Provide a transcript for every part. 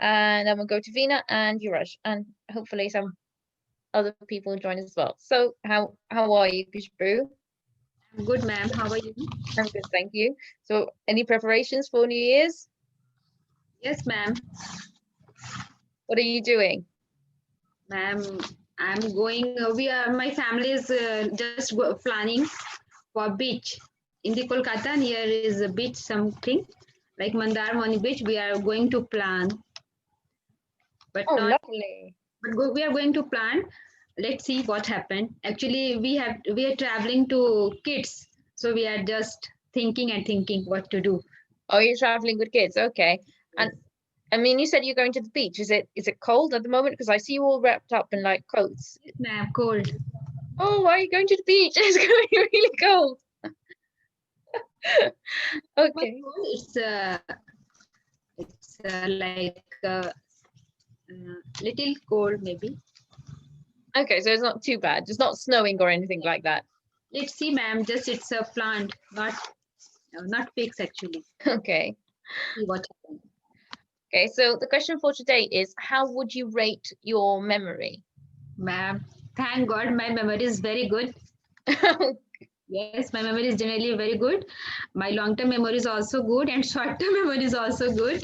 and then we'll go to Vina and Yuraj, and hopefully some other people join as well. So how are you, Kushbu? Good, ma'am. How are you? I'm good, thank you. So any preparations for New Year's? Yes, ma'am. What are you doing? Ma'am, I'm going. My family is just planning for beach in the Kolkata. Near is a beach, something like Mandarmani beach. We are going to plan, but Oh, not. lovely. We are going to plan. Let's see what happened. Actually, we are traveling to kids, so we are just thinking and thinking what to do. Oh, you're traveling with kids, okay. And I mean, you said you're going to the beach. Is it cold at the moment? Because I see you all wrapped up in like coats. Yes, ma'am. Cold. Oh, why are you going to the beach? It's going to be really cold. Okay. It's like little cold maybe. Okay, so it's not too bad. It's not snowing or anything like that. Let's see, ma'am. Just it's a plant, not pigs actually. Okay. See what happens. Okay, so the question for today is, how would you rate your memory? Ma'am, thank God my memory is very good. Yes, my memory is generally very good. My long-term memory is also good, and short-term memory is also good.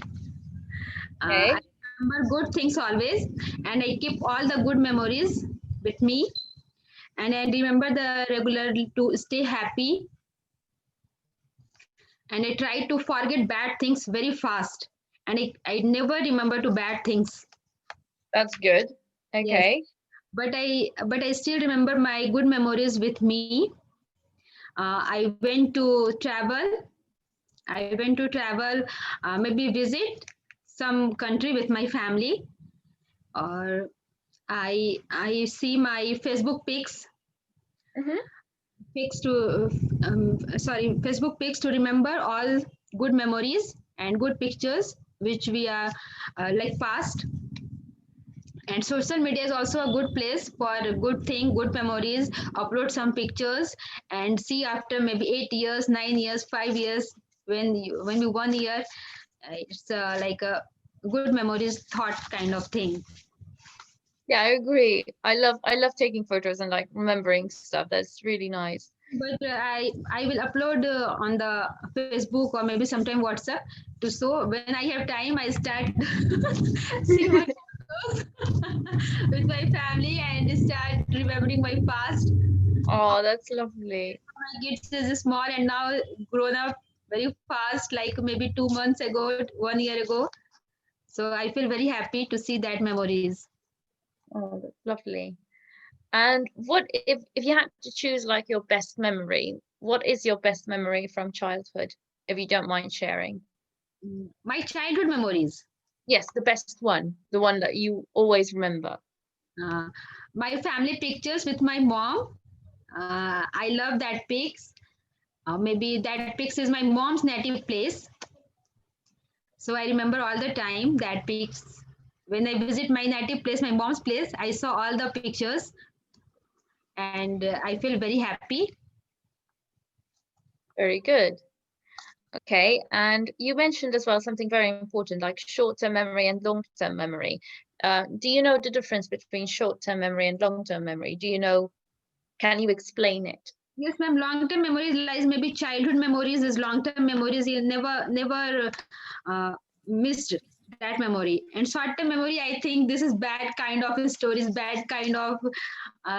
Okay. I remember good things always, and I keep all the good memories with me. And I remember the regularly to stay happy. And I try to forget bad things very fast. And I never remember to bad things. That's good. Yes, Okay. but I still remember my good memories with me. I went to travel. I went to travel, maybe visit some country with my family, or I see my Facebook Mm-hmm. pics to Facebook pics to remember all good memories and good pictures which we are like past. And social media is also a good place for a good thing, good memories. Upload some pictures and see after maybe 8 years, 9 years, 5 years, when we 1 year, it's like a good memories thought kind of thing. Yeah, I agree. I love taking photos and like remembering stuff. That's really nice. But I will upload on the Facebook or maybe sometime WhatsApp to so when I have time I start see my photos with my family and start remembering my past. Oh, that's lovely. My kids is small and now grown up very fast, like maybe 2 months ago, 1 year ago. So I feel very happy to see that memories. Oh, that's lovely. And what if you had to choose like your best memory, what is your best memory from childhood, if you don't mind sharing? My childhood memories. Yes, the best one, the one that you always remember. Uh, my family pictures with my mom. I love that pics. Maybe that pics is my mom's native place. So I remember all the time that pics. When I visit my native place, my mom's place, I saw all the pictures and I feel very happy. Very good. Okay, and you mentioned as well something very important, like short-term memory and long-term memory. Do you know the difference between short-term memory and long-term memory? Can you explain it? Yes, ma'am. Long-term memories lies maybe childhood memories is long-term memories. You never missed that memory. And short-term memory, I think this is bad kind of stories, bad kind of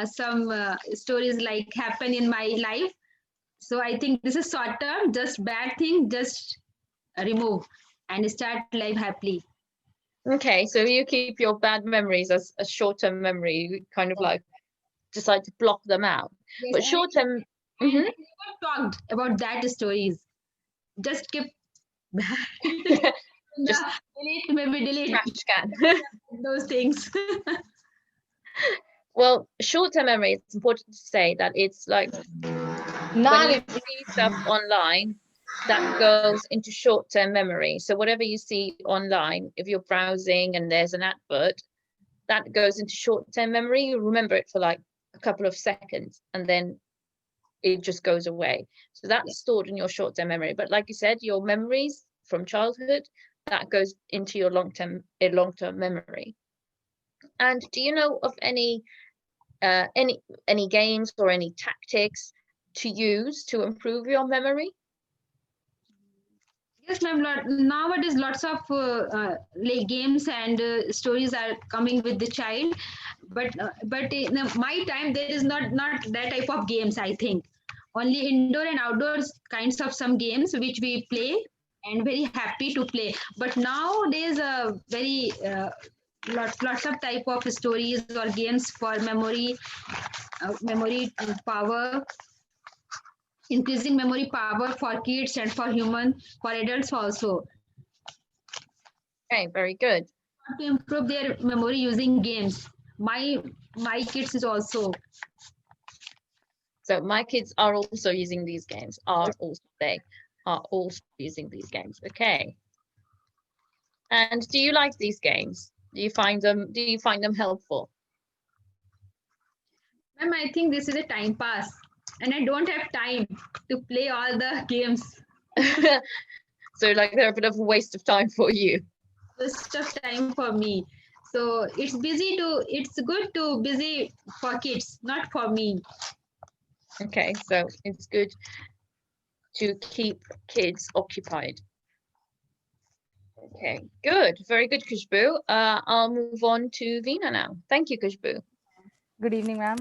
some stories like happen in my life. So I think this is short-term, just bad thing, just remove and start life happily. Okay, so you keep your bad memories as a short-term memory, you kind of like decide to block them out. Yes, But short-term, mhm. and I never talked about that stories. Just keep Just delete, maybe delete trash can. those things. Well, short-term memory, it's important to say that it's like when you see stuff online, that goes into short-term memory. So whatever you see online, if you're browsing and there's an advert, that goes into short-term memory. You remember it for like a couple of seconds and then it just goes away. So that's stored in your short-term memory. But like you said, your memories from childhood, that goes into your long-term memory. And do you know of any games or any tactics to use to improve your memory? Yes, ma'am. Nowadays, lots of like games and stories are coming with the child, but in my time there is not that type of games. I think only indoor and outdoors kinds of some games which we play and very happy to play. But nowadays, very lots of type of stories or games for memory power, increasing memory power for kids and for human, for adults also, Okay, very good. to improve their memory using games. My kids is also. So my kids are also using these games. They are also using these games. Okay. And do you like these games? Do you find them helpful? Ma'am, I think this is a time pass, and I don't have time to play all the games. So like they're a bit of a waste of time for you. Waste of time for me. So it's good to busy for kids, not for me. Okay, so it's good to keep kids occupied. Okay, good. Very good, Kushbu. I'll move on to Veena now. Thank you, Kushbu. Good evening, ma'am.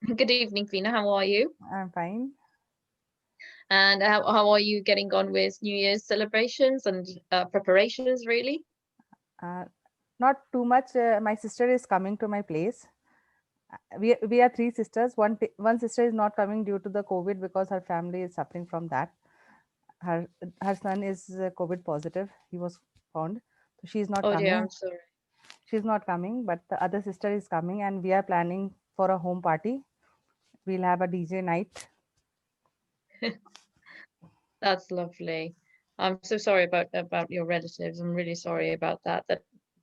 Good evening, Veena. How are you? I'm fine. And how are you getting on with New Year's celebrations and preparations, really? Uh, Not too much. My sister is coming to my place. We are three sisters. One sister is not coming due to the COVID because her family is suffering from that. Her son is COVID positive. He was found, so she's not Oh dear, coming. I'm sorry. She's not coming, but the other sister is coming, and we are planning for a home party. We'll have a DJ night. That's lovely. I'm so sorry about your relatives. I'm really sorry about that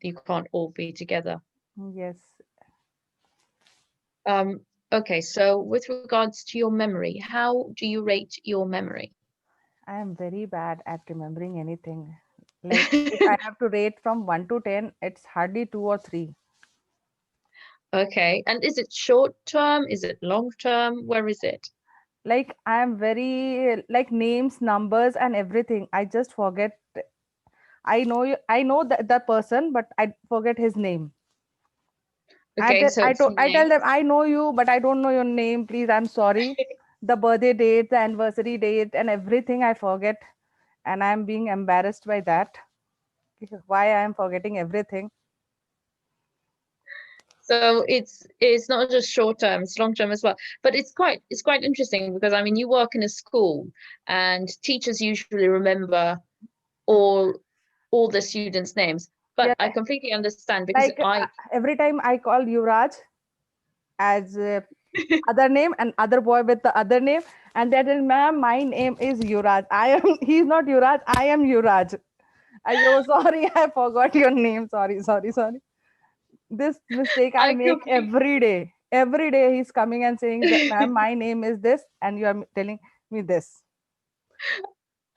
you can't all be together. Yes, Okay, so with regards to your memory, how do you rate your memory? I am very bad at remembering anything. Like if I have to rate from 1 to 10, it's hardly 2 or 3. Okay, and is it short term? Is it long term? Where is it? Like I am very like names, numbers, and everything. I just forget. I know the person, but I forget his name. Okay, so it's I tell name. them I know you, but I don't know your name. Please, I'm sorry. The birthday date, the anniversary date, and everything I forget, and I'm being embarrassed by that. Why I am forgetting everything? So it's not just short term, it's long term as well. But it's quite interesting because I mean you work in a school and teachers usually remember all all the students' names. But Yeah, I completely understand because like every time I call Yuvraj as other name and other boy with the other name, and they tell, ma'am, my name is Yuvraj. I am he's not Yuvraj, I am Yuvraj. I go, sorry, I forgot your name. Sorry. This mistake I I make completely every day. Every day he's coming and saying that, ma'am, my name is this, and you are telling me this.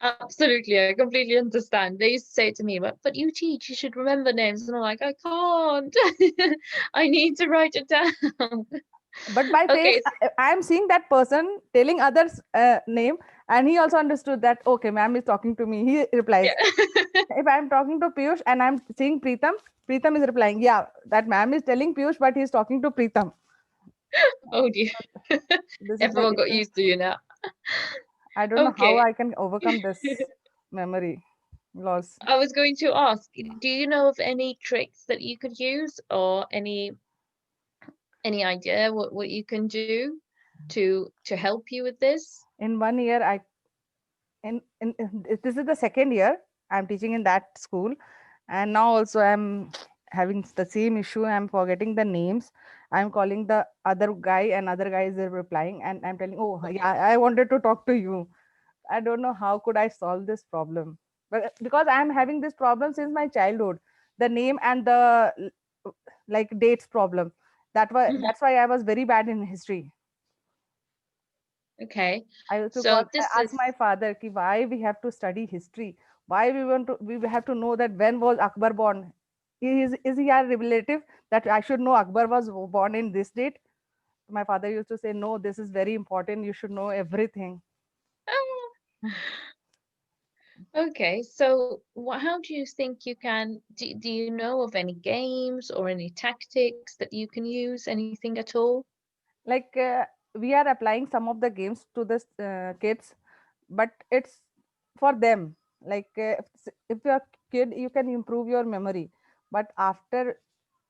absolutely, I completely understand. They used to say to me, but you teach, you should remember names. And I'm like, I can't. I need to write it down. But by face, Okay, I am seeing that person telling others name, and he also understood that, okay, ma'am is talking to me. He replies. yeah. If I'm talking to Piyush and I'm seeing Preetam is replying, yeah, that ma'am is telling Piyush, but he's talking to Preetam. Oh dear. This is the Everyone got issue. used to you now. I don't know how Okay. I can overcome this memory loss. I was going to ask, do you know of any tricks that you could use or any idea what you can do to help you with this? In 1 year, this is the second year I'm teaching in that school, and now also I'm having the same issue. I'm forgetting the names. I'm calling the other guy, and other guy is replying, and I'm telling, oh yeah, I wanted to talk to you. I don't know how could I solve this problem, but because I'm having this problem since my childhood, the name and the like dates problem. Mhm. That's why I was very bad in history. Okay. I used to So call, this I asked is my father, ki, why we have to study history? Why we have to know that when was Akbar born? Is he our relative that I should know Akbar was born in this date? My father used to say, no, this is very important, you should know everything. Oh, okay, so how do you think you can, do you know of any games or any tactics that you can use, anything at all? Like we are applying some of the games to the kids, but it's for them. Like if you're a kid, you can improve your memory, but after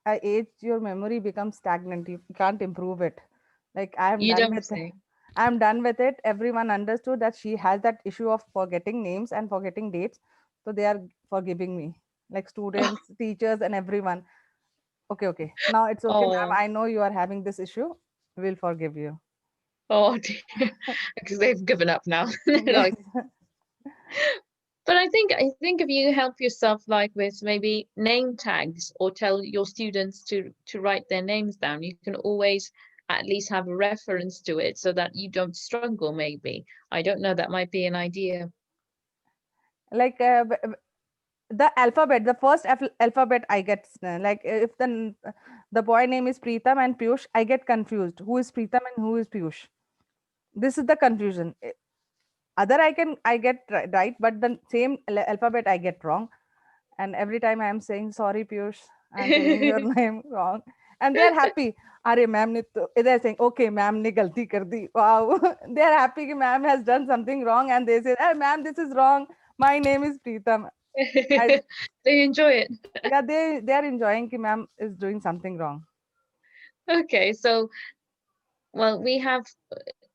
a age your memory becomes stagnant, you can't improve it. Like You don't say. I'm done with it. Everyone understood that she has that issue of forgetting names and forgetting dates, so they are forgiving me, like students, teachers, and everyone. Okay, okay, now it's okay, ma'am, Oh, I know you are having this issue, we'll forgive you. oh dear, because they've given up now. They're Yes. like, but I think if you help yourself like with maybe name tags or tell your students to write their names down, you can always at least have a reference to it so that you don't struggle maybe. I don't know, that might be an idea. Like the alphabet, the first alphabet I get like if the boy name is Preetam and Piyush, I get confused who is Preetam and who is Piyush. This is the confusion. Other I get right, but the same alphabet I get wrong. And every time I am saying, sorry Piyush, I'm telling your name wrong, and they are happy. Are ma'am ne they're saying, okay ma'am ne galti kar di. Wow. They are happy ki ma'am has done something wrong, and they say, hey ma'am, this is wrong, my name is Preetam. I, They enjoy it. yeah, they are enjoying ki ma'am is doing something wrong. Okay, so well, we have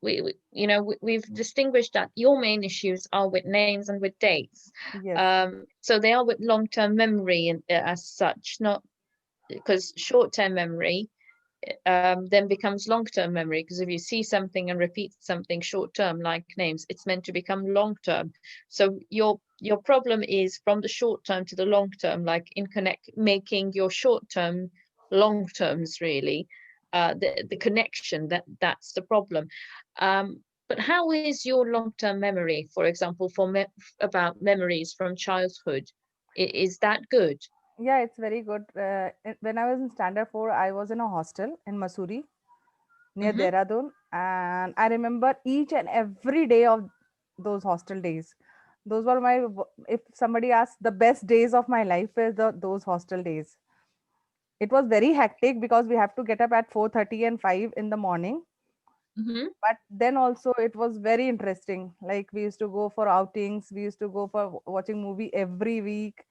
we've distinguished that your main issues are with names and with dates. Yes. So they are with long-term memory and as such, not because short-term memory then becomes long-term memory, because if you see something and repeat something short-term like names, it's meant to become long-term. So your problem is from the short-term to the long-term, like in connect making your short-term long-terms really. The connection, that's the problem. But how is your long-term memory, for example, about memories from childhood? Is that good? Yeah, it's very good. When I was in standard 4, I was in a hostel in Masuri near Mm-hmm. Dehradun, and I remember each and every day of those hostel days. Those were if somebody asks, the best days of my life is those hostel days. It was very hectic because we have to get up at 4:30 and 5 in the morning. Mm-hmm. But then also it was very interesting. Like we used to go for outings, we used to go for watching movie every week,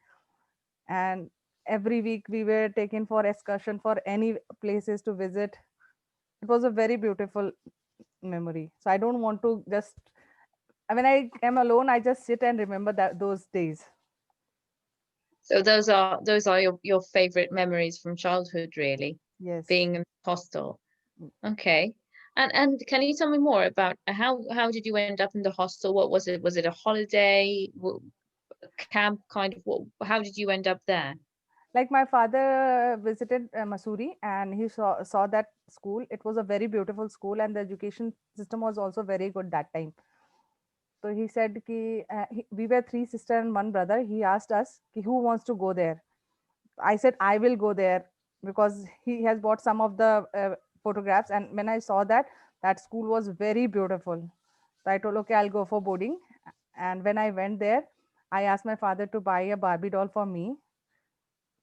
and every week we were taken for excursion for any places to visit. It was a very beautiful memory. So I don't want to just, when I am alone, I just sit and remember that those days. So those are your favorite memories from childhood, really, Yes. being in hostel. Okay. And can you tell me more about how did you end up in the hostel? What was it? Was it a holiday, camp kind of? How did you end up there? Like my father visited Masuri, and he saw that school. It was a very beautiful school, and the education system was also very good that time. So he said ki, we were three sisters and one brother. He asked us ki, who wants to go there. I said I will go there because he has bought some of the photographs, and when I saw that school was very beautiful, so I told, okay, I'll go for boarding. And when I went there, I asked my father to buy a Barbie doll for me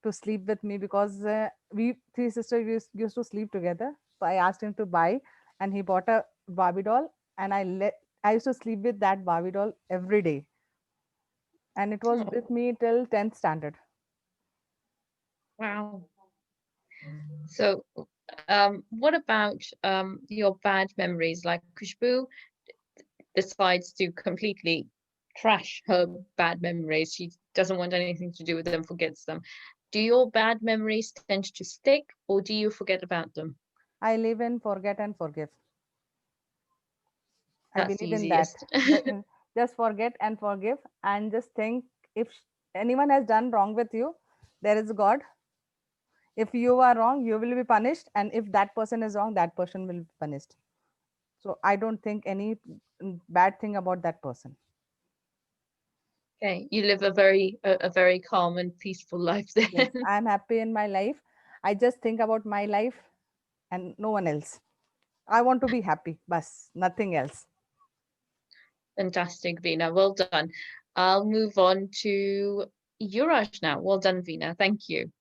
to sleep with me, because we three sisters used to sleep together. So I asked him to buy, and he bought a Barbie doll, and I used to sleep with that Barbie doll every day, and it was Oh, with me till 10th standard. wow. So, what about your bad memories? Like Kushbu decides to completely trash her bad memories. She doesn't want anything to do with them, forgets them. Do your bad memories tend to stick, or do you forget about them? I live in forget and forgive. I That's the believe in that. easiest. Just forget and forgive, and just think, if anyone has done wrong with you, there is God. If you are wrong, you will be punished, and if that person is wrong, that person will be punished. So I don't think any bad thing about that person. Okay, you live a very calm and peaceful life then. Yes, I'm happy in my life. I just think about my life and no one else. I want to be happy, bas, nothing else. Fantastic, Veena. Well done. I'll move on to Yurash now. Well done, Veena. Thank you.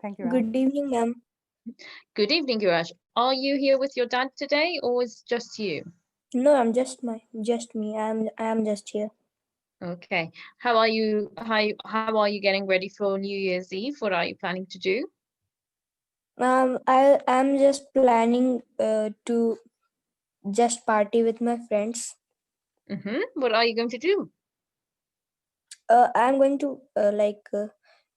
Thank you, ma'am. Good evening, ma'am. Good evening, Yurash. Are you here with your dad today, or is just you? No, I'm just me. I am just here. Okay. How are you? How are you getting ready for New Year's Eve? What are you planning to do? I'm just planning to just party with my friends. What are you going to do? I'm going to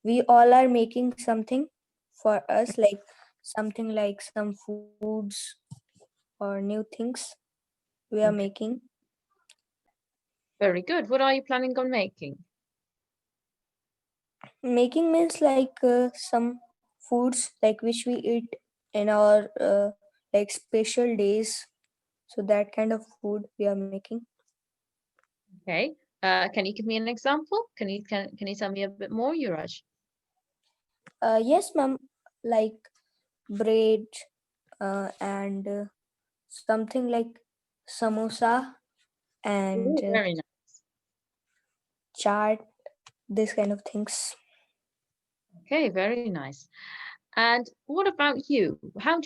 we all are making something for us, like something like some foods or new things we are Okay. making. Very good. What are you planning on making? Making means like some foods like which we eat in our like special days. So that kind of food we are making. Okay. Can you give me an example? Can you tell me a bit more, Yuraj? Yes, ma'am. Like bread and something like samosa and Ooh, very nice. chaat, this kind of things. Okay, very nice. And what about you? How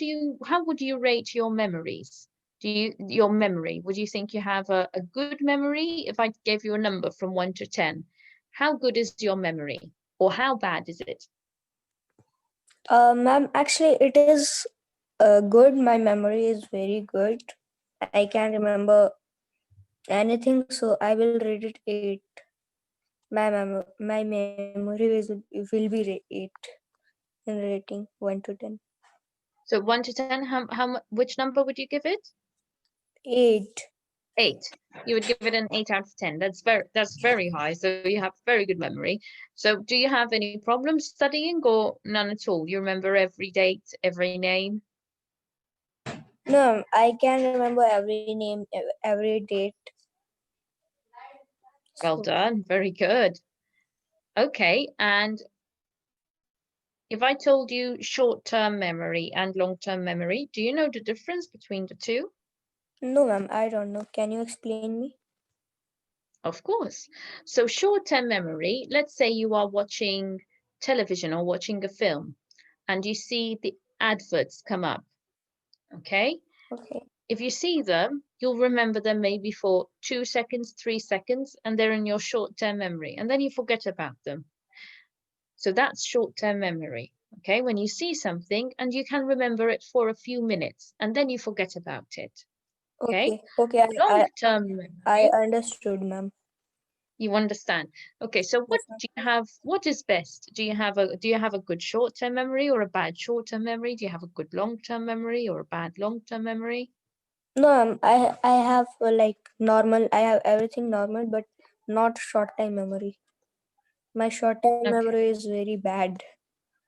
would you rate your memories? Your memory? Would you think you have a good memory? If I gave you a number from 1 to 10, how good is your memory? Or how bad is it? Ma'am, actually, it is good. My memory is very good. I can remember anything, so I will rate it 8. My memory will be 8 in rating 1 to 10. So 1 to 10, which number would you give it? 8. 8. You would give it an 8 out of 10. That's very high. So you have very good memory. So do you have any problems studying or none at all? You remember every date, every name? No, I can remember every name, every date. Well So, done. Very good. Okay. And if I told you short-term memory and long-term memory, do you know the difference between the two? no, ma'am, I don't know. Can you explain me? Of course. So short-term memory, let's say you are watching television or watching a film and you see the adverts come up, okay? Okay. If you see them, you'll remember them maybe for 2 seconds, 3 seconds, and they're in your short-term memory, and then you forget about them. So that's short-term memory, okay? When you see something and you can remember it for a few minutes, and then you forget about it, okay? Okay. Long-term I memory, understood, ma'am. you understand. Okay, so what Yes, ma'am. do you have? What is best? Do you have a good short-term memory or a bad short-term memory? Do you have a good long-term memory or a bad long-term memory? No, I have like normal. I have everything normal, but not short time memory. My short time Okay, memory is very bad.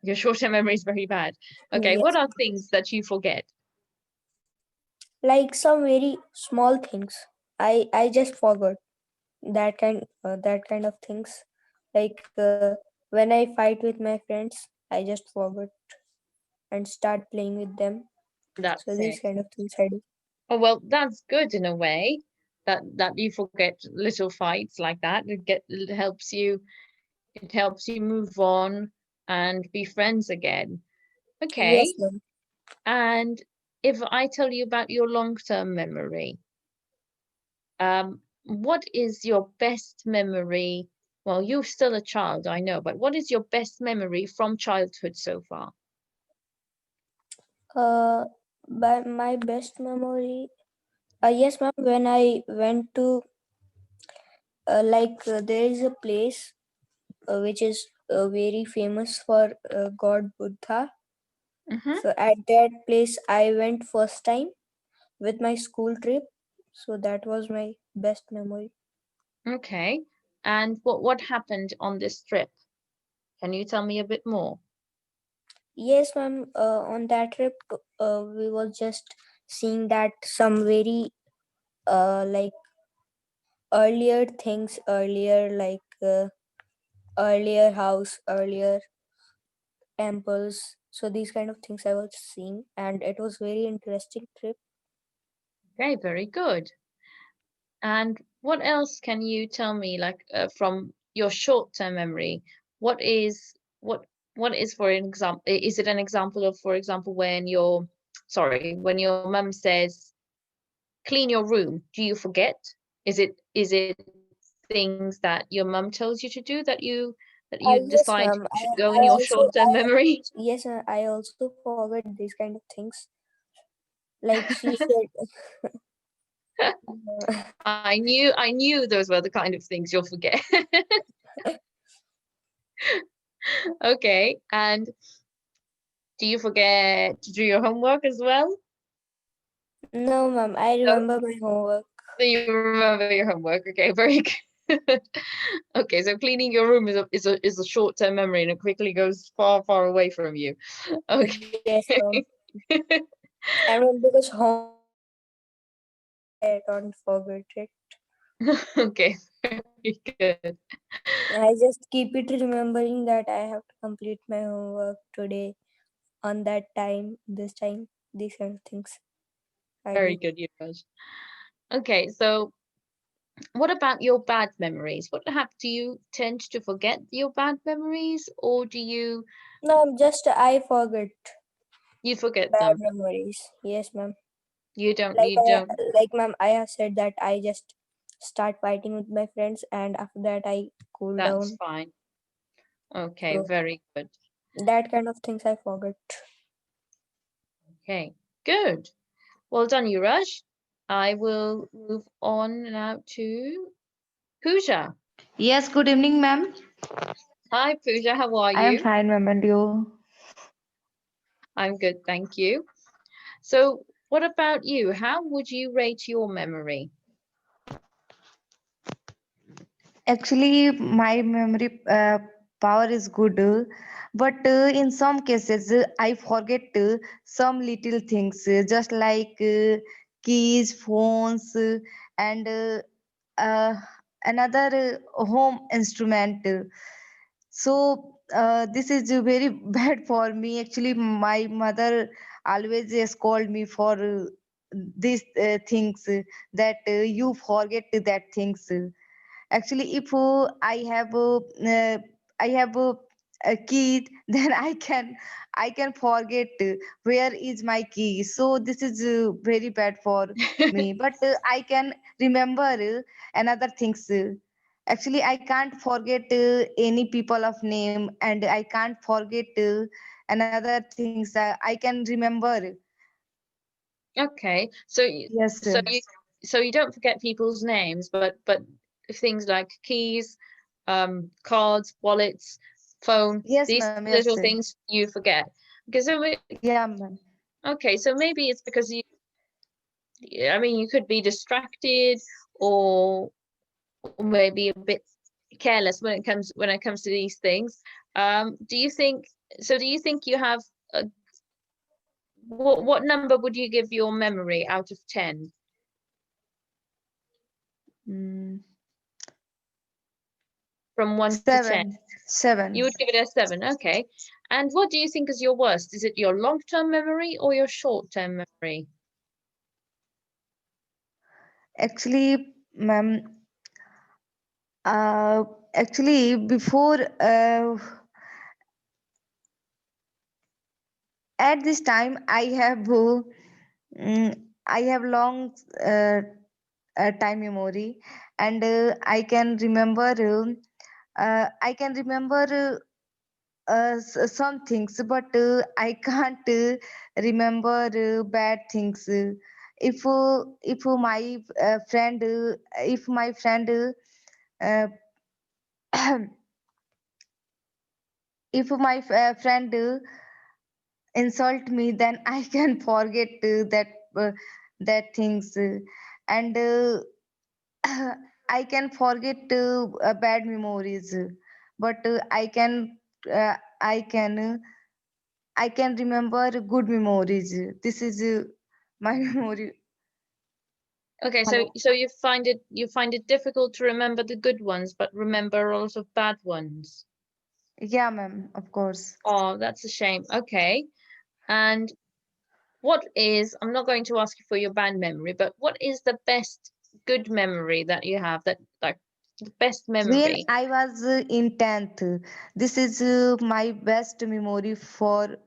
your short-term memory is very bad. Okay, what Yes, are things that you forget? like some very small things. I just forgot that kind of things. Like when I fight with my friends, I just forgot and start playing with them. So That's these it. kind of things I do. Oh, well, that's good in a way that you forget little fights like that. It helps you move on and be friends again. Yes, Okay. ma'am. And if I tell you about your long-term memory, what is your best memory? Well, you're still a child, I know, but what is your best memory from childhood so far? Uh, by my best memory, yes, ma'am. When I went to there is a place which is very famous for God Buddha. Mm-hmm. So at that place, I went first time with my school trip. So that was my best memory. Okay. And what happened on this trip? Can you tell me a bit more? Yes, ma'am. On that trip, we was just seeing that some very like earlier things, earlier earlier house, earlier temples. So these kind of things I was seeing, and it was very interesting trip. Okay, very good. And what else can you tell me, like from your short-term memory? What is what is for an example? Is it an example of, for example, when when your mum says clean your room, do you forget? Is it things that your mum tells you to do that you Yes, decide ma'am. should go in your short-term memory? Yes, I also forget these kind of things. Like she said, I knew those were the kind of things you'll forget. Okay, and do you forget to do your homework as well? no, ma'am, I No, remember my homework. so you remember your homework. Okay, very good. Okay, so cleaning your room is a short-term memory and it quickly goes far, far away from you. Okay. Yes, ma'am. And because homework, I don't forget it. Okay, very good. I just keep it remembering that I have to complete my homework today on that time, this time, these kind of things I Very do. good, Yuvraj. Okay, so what about your bad memories? Do you tend to forget your bad memories or do No, just I forget you forget bad them? memories. Yes, ma'am. You don't Like you don't ma'am, I have said that I just start fighting with my friends, and after that I cool That's down. fine. Okay, So very good. that kind of things I forget. Okay, good. Well done, Yuvraj. I will move on now to Pooja. Yes, good evening, ma'am. Hi, Pooja. How are I am you? fine, ma'am, and you? I'm good, thank you. So, what about you? How would you rate your memory? Actually, my memory power is good, but in some cases, I forget some little things, just like keys, phones, and uh, another home instrument. So this is very bad for me. Actually, my mother always scold me for these things that you forget that things. Actually, if I have a key, then I can forget where is my key. So this is very bad for me. But I can remember another things. Actually, I can't forget any people of name, and I can't forget another things. I can remember. Okay, so Yes, so you so you don't forget people's names, but things like keys, cards, wallets, phone, yes, these ma'am. Yes, little things you forget. Because yeah, ma'am. okay, so maybe it's because I mean, you could be distracted or maybe a bit careless when it comes to these things. Do you think Do you think you have a, what number would you give your memory out of 10? Mm, From 1 to 10? 7, 7. You would give it a 7, okay. And what do you think is your worst? Is it your long-term memory or your short-term memory? Actually, ma'am, uh, actually, before at this time, I have long time memory, and I can remember some things, but I can't remember bad things. If my friend uh, if my friend insult me, then I can forget uh, that things, and I can forget bad memories, but uh, I can uh, I can remember good memories. This is my memory. Okay, so you find it difficult to remember the good ones, but remember a lot of bad ones. Yeah, ma'am, of course. Oh, that's a shame. Okay. And what is, I'm not going to ask you for your bad memory, but what is the best good memory that you have, that like the best When memory? I was in 10th, this is my best memory for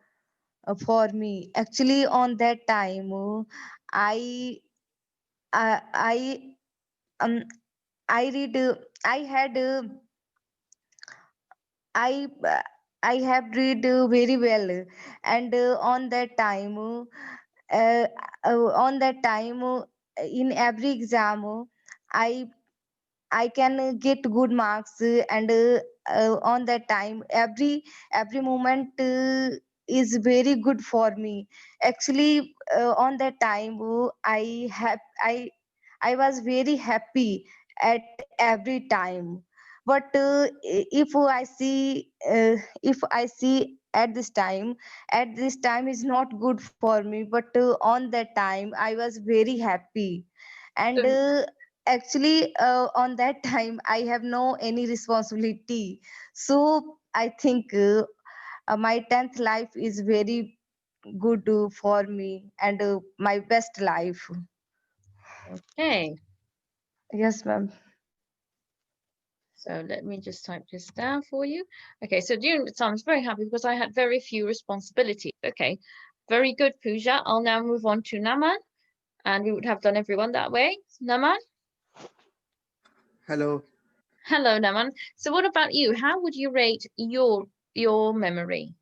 me. Actually, on that time, I I um I read I had I I have read very well, and uh, on that time, in every exam, I I can get good marks, and on that time, every moment is very good for me. Actually, on that time, I was very happy at every time. But if I see at this time is not good for me. But on that time, I was very happy, and So, actually on that time I have no any responsibility. So I think my 10th life is very good for me, and my best life. okay. Yes, ma'am. So let me just type this down for you. Okay, so during the time, I was very happy because I had very few responsibilities. Okay, very good, Pooja. I'll now move on to Naman, and we would have done everyone that way. Naman, Hello. hello, Naman. So what about you? How would you rate your memory?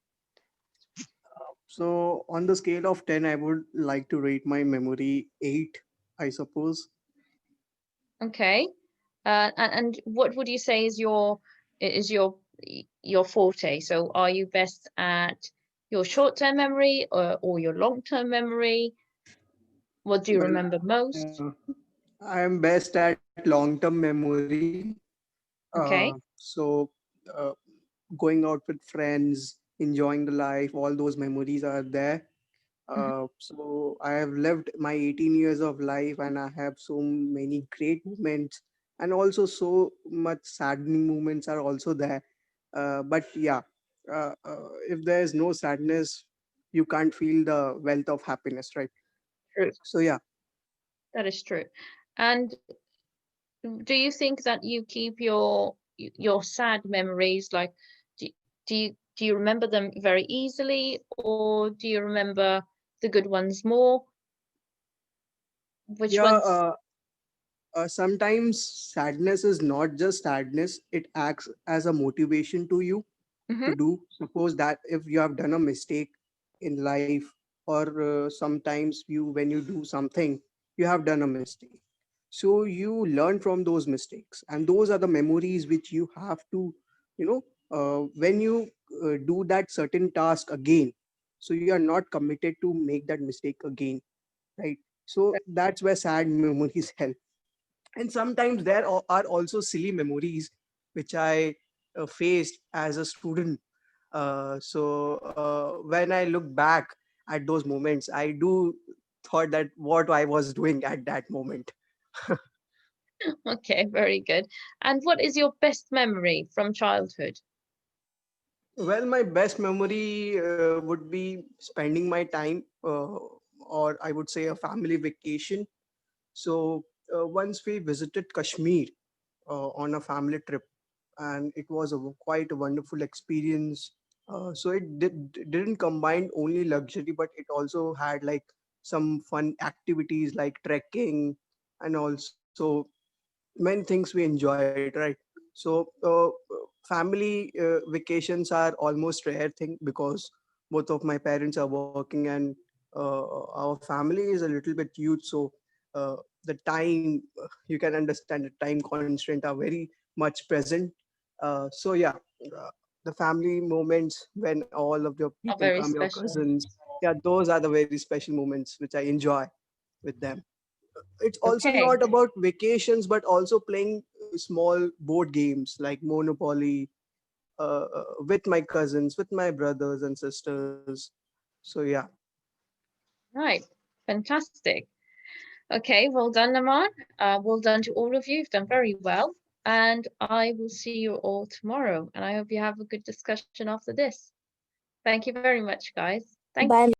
So on the scale of 10, I would like to rate my memory 8, I suppose. Okay, and what would you say is is your your forte? So are you best at your short-term memory or your long-term memory? What do you Well, remember most? uh, I am best at long-term memory. Okay. So uh, going out with friends, enjoying the life, all those memories are there. Mhm. So I have lived my 18 years of life, and I have so many great moments, and also so much saddening moments are also there. But yeah, if there is no sadness, you can't feel the wealth of happiness, right? True. So yeah. That is true. And do you think that you keep your sad memories like do, do you remember them very easily, or do you remember the good ones more? Which Yeah, ones? sometimes sadness is not just sadness, it acts as a motivation to you Mm-hmm. to do. Suppose that if you have done a mistake in life, or sometimes when you do something, you have done a mistake. So you learn from those mistakes, and those are the memories which you have to, you know, when you do that certain task again, so you are not committed to make that mistake again, right? So that's where sad memories help. And sometimes there are also silly memories which I faced as a student. So when I look back at those moments, I do thought that what I was doing at that moment. Okay, very good. And what is your best memory from childhood? Well, my best memory would be spending my time, or I would say a family vacation. So once we visited Kashmir on a family trip, and it was quite a wonderful experience. So didn't combine only luxury, but it also had like some fun activities like trekking, and also many things we enjoyed, right? So family vacations are almost rare thing, because both of my parents are working, and our family is a little bit huge. So the time, you can understand, the time constraint are very much present. So yeah, uh, the family moments when all of your Are people very come, your special. cousins, yeah, those are the very special moments which I enjoy with them. It's also Okay. not about vacations, but also playing small board games like Monopoly, with my cousins, with my brothers and sisters. So yeah. Right. Fantastic. Okay, well done, Naman. Well done to all of you. You've done very well. And I will see you all tomorrow. And I hope you have a good discussion after this. Thank you very much, guys. Thank Bye. you.